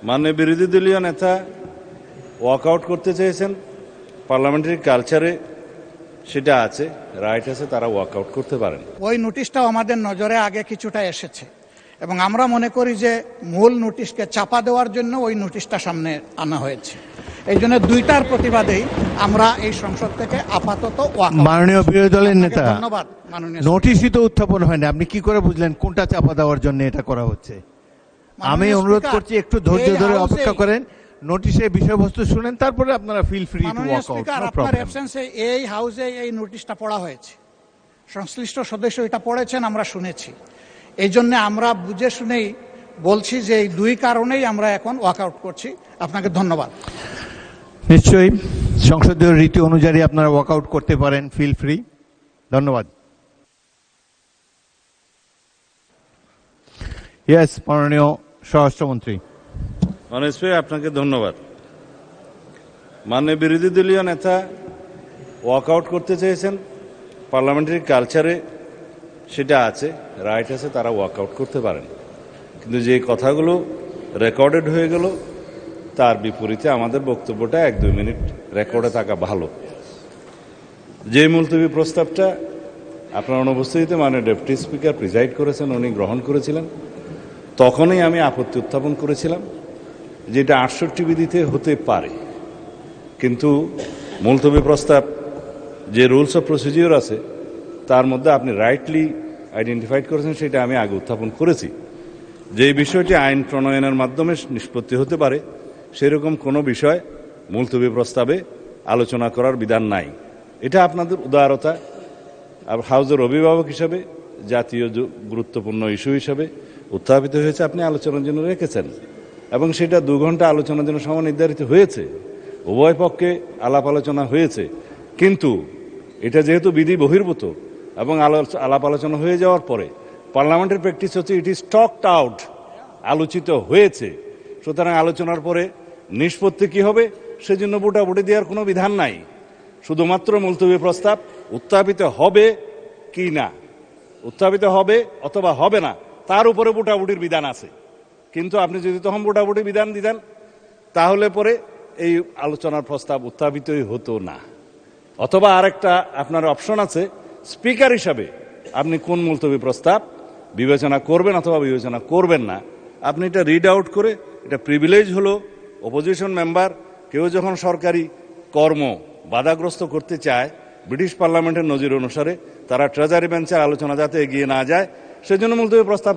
মাননীয় বিরোধী দলীয় নেতা ওয়াকআউট করতে চেয়েছেন, পার্লামেন্টারি কালচারে সেটা আছে, রাইট আছে, তারা ওয়াকআউট করতে পারেন। ওই নোটিশটাও আমাদের নজরে আগে কিছুটা এসেছে এবং আমরা মনে করি যে মূল নোটিশকে চাপা দেওয়ার জন্য ওই নোটিশটা সামনে আনা হয়েছে। এই জন্য দুইটার প্রতিবাদেই আমরা এই সংসদ থেকে আপাতত মাননীয় বিরোধী দলের নেতা, ধন্যবাদ মাননীয়। নোটিশই তো উত্থাপন হয়নি, আপনি কি করে বুঝলেন কোনটা চাপা দেওয়ার জন্য এটা করা হচ্ছে? আমি অনুরোধ করছি একটু ধৈর্য ধরে অপেক্ষা করেন, নোটিশের বিষয়বস্তু শুনেন, তারপরে আপনারা feel free to walk out. আপনার অ্যাবসেন্সে এই হাউসে এই নোটিশটা পড়া হয়েছে, সংশ্লিষ্ট সদস্য এটা পড়েছেন, আমরা শুনেছি। এই জন্য আমরা বুঝে শুনেই বলছি যে এই দুই কারণেই আমরা এখন ওয়াকআউট করছি। আপনাকে ধন্যবাদ। নিশ্চয়ই সংসদীয় রীতি অনুযায়ী আপনারা ওয়াকআউট করতে পারেন, ফিল ফ্রি। ধন্যবাদ। ইয়েস, মাননীয় স্বরাষ্ট্রমন্ত্রী। মাননীয় স্পিকার, আপনাকে ধন্যবাদ। মাননীয় বিরোধী দলীয় নেতা ওয়াকআউট করতে চেয়েছেন, পার্লামেন্টারি কালচারে সেটা আছে, রাইট আছে, তারা ওয়াকআউট করতে পারেন। কিন্তু যে কথাগুলো রেকর্ডেড হয়ে গেল তার বিপরীতে আমাদের বক্তব্যটা 1-2 মিনিট রেকর্ডে থাকা ভালো। যে মুলতবি প্রস্তাবটা আপনার অনুপস্থিতিতে মাননীয় ডেপুটি স্পিকার প্রিজাইড করেছেন, উনি গ্রহণ করেছিলেন, তখনই আমি আপত্তি উত্থাপন করেছিলাম যে এটা 68 বিধিতে হতে পারে, কিন্তু মুলতবি প্রস্তাব যে রুলস অফ প্রসিডিওর আছে তার মধ্যে আপনি রাইটলি আইডেন্টিফাইড করেছেন, সেটা আমি আগে উত্থাপন করেছি। যে বিষয়টি আইন প্রণয়নের মাধ্যমে নিষ্পত্তি হতে পারে সেরকম কোনো বিষয় মুলতবি প্রস্তাবে আলোচনা করার বিধান নাই। এটা আপনাদের উদারতা, হাউজের অভিভাবক হিসাবে জাতীয় গুরুত্বপূর্ণ ইস্যু হিসাবে উত্থাপিত হয়েছে, আপনি আলোচনার জন্য রেখেছেন এবং সেটা 2 ঘন্টা আলোচনার জন্য সময় নির্ধারিত হয়েছে, উভয় পক্ষে আলাপ আলোচনা হয়েছে। কিন্তু এটা যেহেতু বিধি বহির্ভূত এবং আলাপ আলোচনা হয়ে যাওয়ার পরে পার্লামেন্টের প্র্যাকটিস হচ্ছে ইট ইজ টকড আউট, আলোচিত হয়েছে, সুতরাং আলোচনার পরে নিষ্পত্তি কি হবে সেজন্য ভোটাভুটি দেওয়ার কোনো বিধান নাই। শুধুমাত্র মুলতবি প্রস্তাব উত্থাপিত হবে কি না, উত্থাপিত হবে অথবা হবে না, তার উপরে ভোটাভুটির বিধান আছে। কিন্তু আপনি যদি তখন ভোটাভুটি বিধান দিতেন তাহলে পরে এই আলোচনার প্রস্তাব উত্থাপিতই হতো না। অথবা আরেকটা আপনার অপশন আছে, স্পিকার হিসাবে আপনি কোন মুলতবি প্রস্তাব বিবেচনা করবেন অথবা বিবেচনা করবেন না, আপনি এটা রিড আউট করে, এটা প্রিভিলেজ হলো অপোজিশন মেম্বার কেউ যখন সরকারি কর্ম বাধাগ্রস্ত করতে চায়, ব্রিটিশ পার্লামেন্টের নজির অনুসারে তারা ট্রেজারি বেঞ্চের আলোচনা যাতে এগিয়ে না যায় সেজন্য মুলতবি প্রস্তাব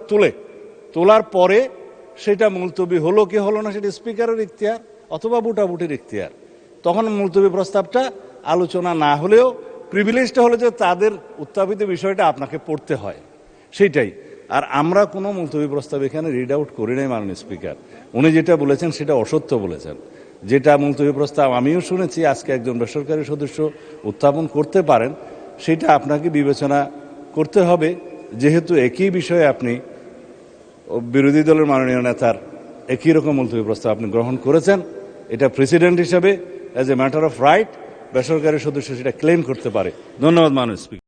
তোলার পরে সেটা মুলতবি হলো কি হলো না সেটা স্পিকারের ইখতিয়ার অথবা ভোটাভুটির ইখতিয়ার। তখন মুলতবি প্রস্তাবটা আলোচনা না হলেও প্রিভিলেজটা হলো যে তাদের উত্থাপিত বিষয়টা আপনাকে পড়তে হয়, সেইটাই। আর আমরা কোনো মুলতবি প্রস্তাব এখানে রিড আউট করি নাই মাননীয় স্পিকার। উনি যেটা বলেছেন সেটা অসত্য বলেছেন। যেটা মুলতবি প্রস্তাব আমিও শুনেছি আজকে একজন বেসরকারি সদস্য উত্থাপন করতে পারেন, সেটা আপনাকে বিবেচনা করতে হবে, যেহেতু একই বিষয়ে আপনি বিরোধী দলের মাননীয় নেতার একই রকম মুলতবি প্রস্তাব আপনি গ্রহণ করেছেন। এটা প্রেসিডেন্ট হিসেবে as a matter of right বেসরকারি সদস্য সেটা ক্লেম করতে পারে। ধন্যবাদ মাননীয় স্পিকার।